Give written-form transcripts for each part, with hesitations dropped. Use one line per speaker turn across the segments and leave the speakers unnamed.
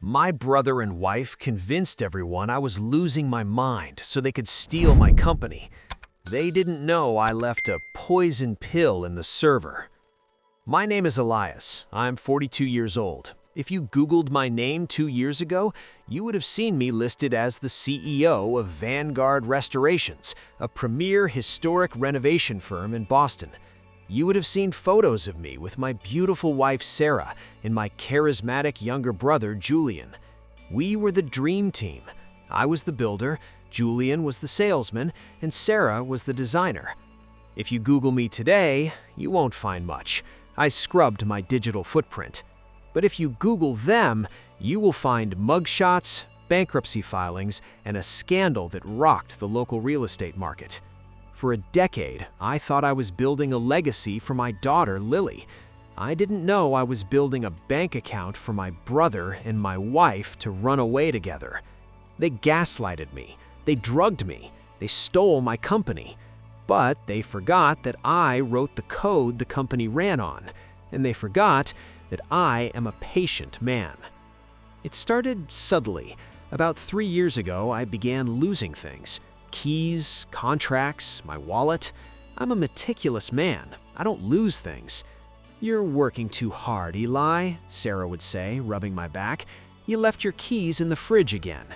My brother and wife convinced everyone I was losing my mind so they could steal my company. They didn't know I left a poison pill in the server. My name is Elias. I'm 42 years old. If you Googled my name 2 years ago, you would have seen me listed as the CEO of Vanguard Restorations, a premier historic renovation firm in Boston. You would have seen photos of me with my beautiful wife Sarah and my charismatic younger brother Julian. We were the dream team. I was the builder, Julian was the salesman, and Sarah was the designer. If you Google me today, you won't find much. I scrubbed my digital footprint. But if you Google them, you will find mugshots, bankruptcy filings, and a scandal that rocked the local real estate market. For a decade, I thought I was building a legacy for my daughter, Lily. I didn't know I was building a bank account for my brother and my wife to run away together. They gaslighted me. They drugged me. They stole my company. But they forgot that I wrote the code the company ran on. And they forgot that I am a patient man. It started subtly. About 3 years ago, I began losing things. Keys, contracts, my wallet. I'm a meticulous man. I don't lose things. "You're working too hard, Eli," Sarah would say, rubbing my back. "You left your keys in the fridge again."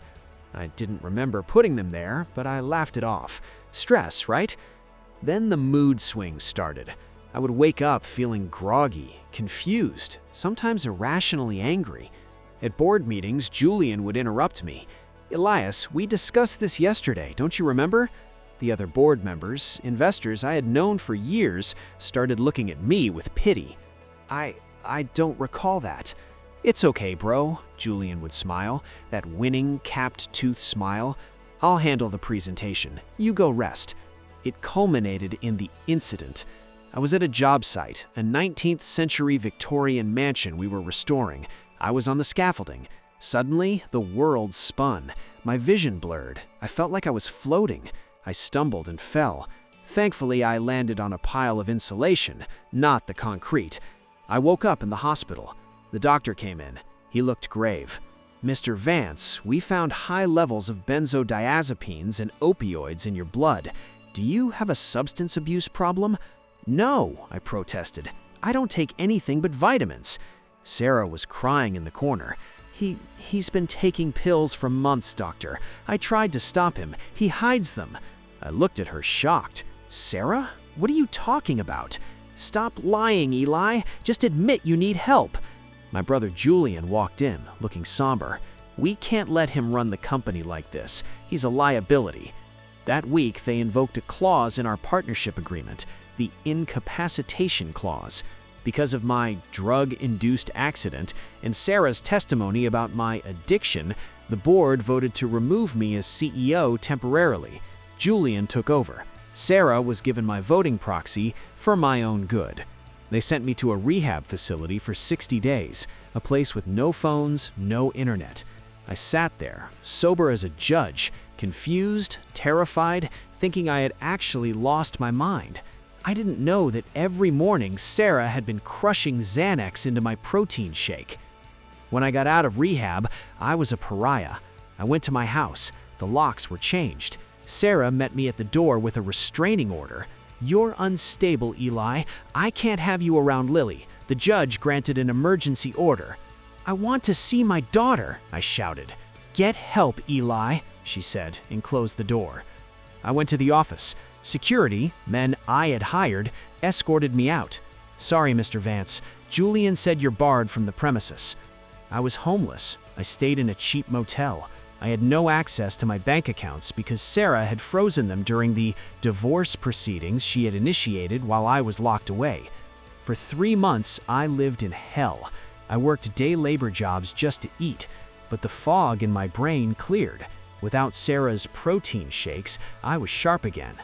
I didn't remember putting them there, but I laughed it off. Stress, right? Then the mood swings started. I would wake up feeling groggy, confused, sometimes irrationally angry. At board meetings, Julian would interrupt me. "Elias, we discussed this yesterday, don't you remember?" The other board members, investors I had known for years, started looking at me with pity. I don't recall that." "It's okay, bro," Julian would smile, that winning, capped tooth smile. "I'll handle the presentation. You go rest." It culminated in the incident. I was at a job site, a 19th century Victorian mansion we were restoring. I was on the scaffolding. Suddenly, the world spun. My vision blurred. I felt like I was floating. I stumbled and fell. Thankfully, I landed on a pile of insulation, not the concrete. I woke up in the hospital. The doctor came in. He looked grave. "Mr. Vance, we found high levels of benzodiazepines and opioids in your blood. Do you have a substance abuse problem?" "No," I protested. "I don't take anything but vitamins." Sarah was crying in the corner. He's been taking pills for months, doctor. I tried to stop him. He hides them." I looked at her shocked. "Sarah? What are you talking about? Stop lying, Eli. Just admit you need help." My brother Julian walked in, looking somber. "We can't let him run the company like this. He's a liability." That week, they invoked a clause in our partnership agreement, the Incapacitation Clause. Because of my drug-induced accident and Sarah's testimony about my addiction, the board voted to remove me as CEO temporarily. Julian took over. Sarah was given my voting proxy for my own good. They sent me to a rehab facility for 60 days, a place with no phones, no internet. I sat there, sober as a judge, confused, terrified, thinking I had actually lost my mind. I didn't know that every morning Sarah had been crushing Xanax into my protein shake. When I got out of rehab, I was a pariah. I went to my house. The locks were changed. Sarah met me at the door with a restraining order. "You're unstable, Eli. I can't have you around Lily." The judge granted an emergency order. "I want to see my daughter," I shouted. "Get help, Eli," she said, and closed the door. I went to the office. Security, men I had hired, escorted me out. "Sorry, Mr. Vance. Julian said you're barred from the premises." I was homeless. I stayed in a cheap motel. I had no access to my bank accounts because Sarah had frozen them during the divorce proceedings she had initiated while I was locked away. For 3 months, I lived in hell. I worked day labor jobs just to eat, but the fog in my brain cleared. Without Sarah's protein shakes, I was sharp again.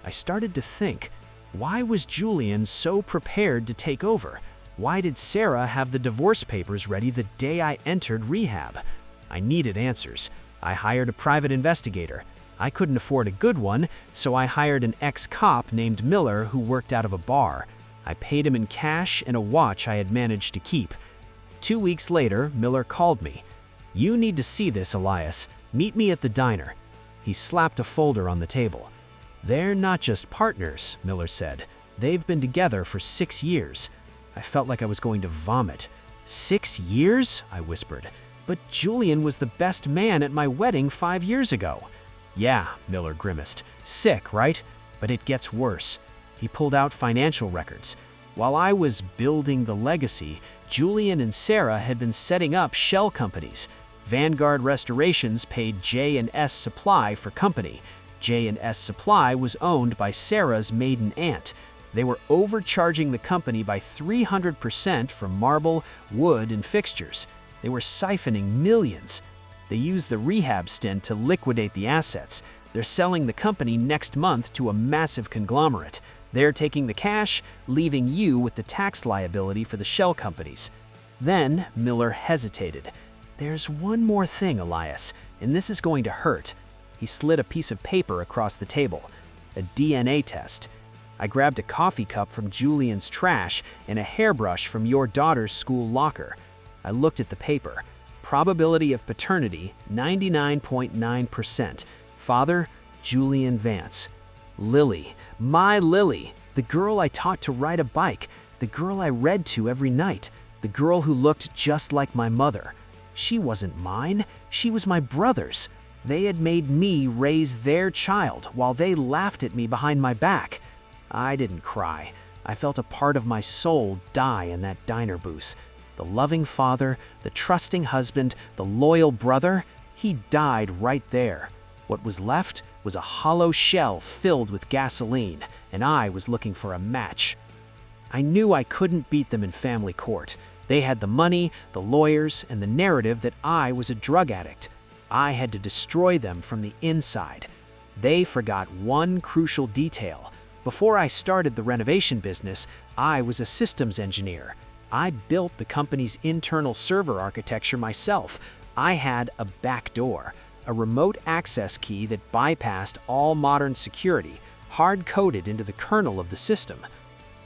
I started to think, why was Julian so prepared to take over? Why did Sarah have the divorce papers ready the day I entered rehab? I needed answers. I hired a private investigator. I couldn't afford a good one, so I hired an ex-cop named Miller who worked out of a bar. I paid him in cash and a watch I had managed to keep. 2 weeks later, Miller called me. "You need to see this, Elias. Meet me at the diner." He slapped a folder on the table. "They're not just partners," Miller said. "They've been together for 6 years." I felt like I was going to vomit. 6 years? I whispered. "But Julian was the best man at my wedding 5 years ago." "Yeah," Miller grimaced. "Sick, right? But it gets worse." He pulled out financial records. While I was building the legacy, Julian and Sarah had been setting up shell companies. Vanguard Restorations paid J&S Supply for company. J&S Supply was owned by Sarah's maiden aunt. They were overcharging the company by 300% for marble, wood, and fixtures. They were siphoning millions. They used the rehab stint to liquidate the assets. They're selling the company next month to a massive conglomerate. They're taking the cash, leaving you with the tax liability for the shell companies. Then Miller hesitated. "There's one more thing, Elias, and this is going to hurt." He slid a piece of paper across the table. "A DNA test." I grabbed a coffee cup from Julian's trash and a hairbrush from your daughter's school locker. I looked at the paper. Probability of paternity, 99.9%. Father, Julian Vance. Lily, my Lily, the girl I taught to ride a bike, the girl I read to every night, the girl who looked just like my mother. She wasn't mine, she was my brother's. They had made me raise their child while they laughed at me behind my back. I didn't cry. I felt a part of my soul die in that diner booth. The loving father, the trusting husband, the loyal brother, he died right there. What was left was a hollow shell filled with gasoline, and I was looking for a match. I knew I couldn't beat them in family court. They had the money, the lawyers, and the narrative that I was a drug addict. I had to destroy them from the inside. They forgot one crucial detail. Before I started the renovation business, I was a systems engineer. I built the company's internal server architecture myself. I had a backdoor, a remote access key that bypassed all modern security, hard-coded into the kernel of the system.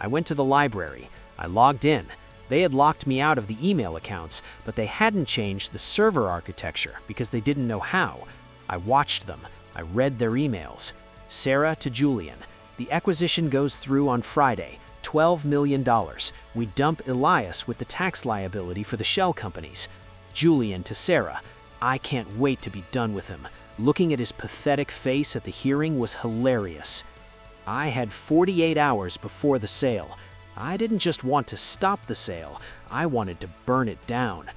I went to the library. I logged in. They had locked me out of the email accounts, but they hadn't changed the server architecture because they didn't know how. I watched them. I read their emails. Sarah to Julian. The acquisition goes through on Friday. $12 million. We dump Elias with the tax liability for the shell companies. Julian to Sarah. I can't wait to be done with him. Looking at his pathetic face at the hearing was hilarious. I had 48 hours before the sale. I didn't just want to stop the sale, I wanted to burn it down.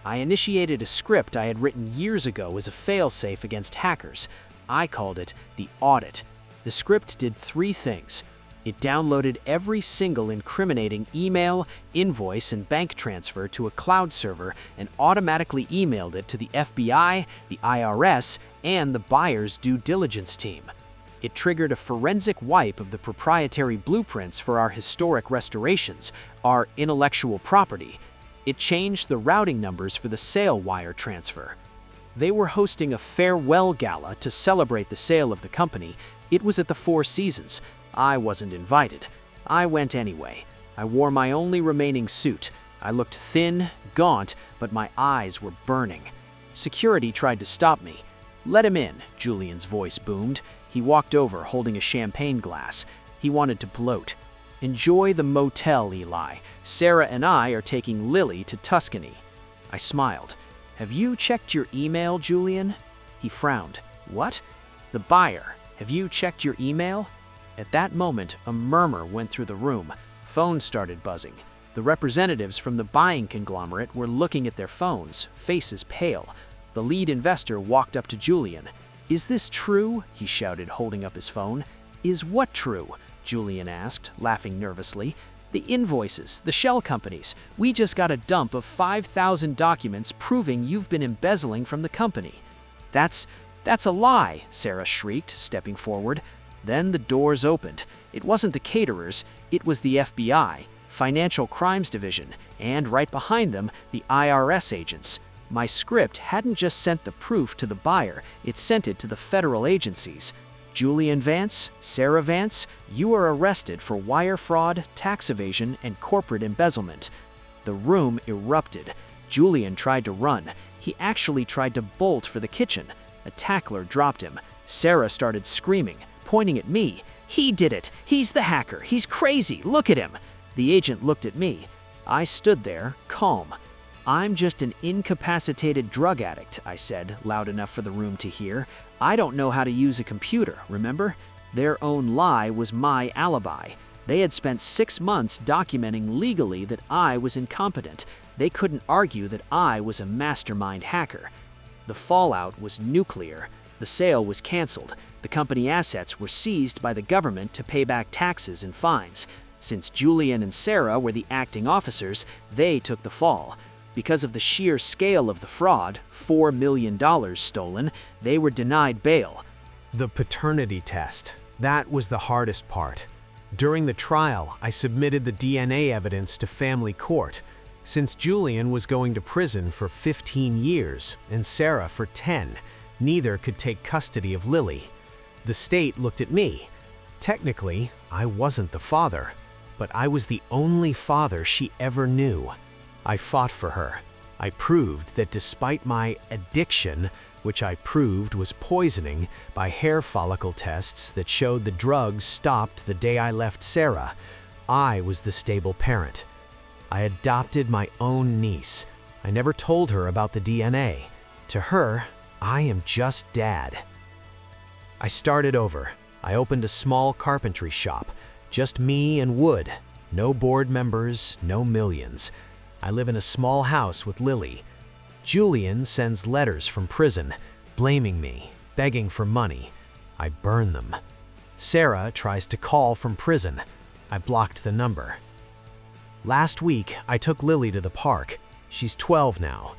I initiated a script I had written years ago as a failsafe against hackers. I called it the audit. The script did 3 things. It downloaded every single incriminating email, invoice, and bank transfer to a cloud server and automatically emailed it to the FBI, the IRS, and the buyer's due diligence team. It triggered a forensic wipe of the proprietary blueprints for our historic restorations, our intellectual property. It changed the routing numbers for the sale wire transfer. They were hosting a farewell gala to celebrate the sale of the company. It was at the Four Seasons. I wasn't invited. I went anyway. I wore my only remaining suit. I looked thin, gaunt, but my eyes were burning. Security tried to stop me. "Let him in," Julian's voice boomed. He walked over holding a champagne glass. He wanted to gloat. "Enjoy the motel, Eli. Sarah and I are taking Lily to Tuscany." I smiled. "Have you checked your email, Julian?" He frowned. "What?" "The buyer. Have you checked your email?" At that moment, a murmur went through the room. Phones started buzzing. The representatives from the buying conglomerate were looking at their phones, faces pale. The lead investor walked up to Julian. "Is this true?" he shouted, holding up his phone. "Is what true?" Julian asked, laughing nervously. "The invoices, the shell companies. We just got a dump of 5,000 documents proving you've been embezzling from the company." That's a lie," Sarah shrieked, stepping forward. Then the doors opened. It wasn't the caterers, it was the FBI, Financial Crimes Division, and right behind them, the IRS agents. My script hadn't just sent the proof to the buyer, it sent it to the federal agencies. "Julian Vance, Sarah Vance, you are arrested for wire fraud, tax evasion, and corporate embezzlement." The room erupted. Julian tried to run.
He actually tried to bolt for the kitchen. A tackler dropped him. Sarah started screaming, pointing at me. "He did it! He's the hacker! He's crazy! Look at him!" The agent looked at me. I stood there, calm. "I'm just an incapacitated drug addict," I said, loud enough for the room to hear. "I don't know how to use a computer, remember?" Their own lie was my alibi. They had spent 6 months documenting legally that I was incompetent. They couldn't argue that I was a mastermind hacker. The fallout was nuclear. The sale was canceled. The company assets were seized by the government to pay back taxes and fines. Since Julian and Sarah were the acting officers, they took the fall. Because of the sheer scale of the fraud, $4 million stolen, they were denied bail.
The paternity test. That was the hardest part. During the trial, I submitted the DNA evidence to family court. Since Julian was going to prison for 15 years and Sarah for 10, neither could take custody of Lily. The state looked at me. Technically, I wasn't the father, but I was the only father she ever knew. I fought for her. I proved that despite my addiction, which I proved was poisoning by hair follicle tests that showed the drugs stopped the day I left Sarah, I was the stable parent. I adopted my own niece. I never told her about the DNA. To her, I am just dad. I started over. I opened a small carpentry shop. Just me and wood. No board members, no millions. I live in a small house with Lily. Julian sends letters from prison, blaming me, begging for money. I burn them. Sarah tries to call from prison. I blocked the number. Last week, I took Lily to the park. She's 12 now.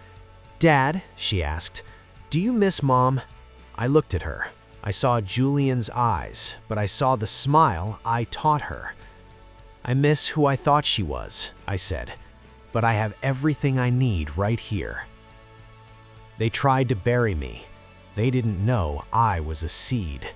"Dad," she asked, "do you miss Mom?" I looked at her. I saw Julian's eyes, but I saw the smile I taught her. "I miss who I thought she was," I said, "but I have everything I need right here." They tried to bury me. They didn't know I was a seed.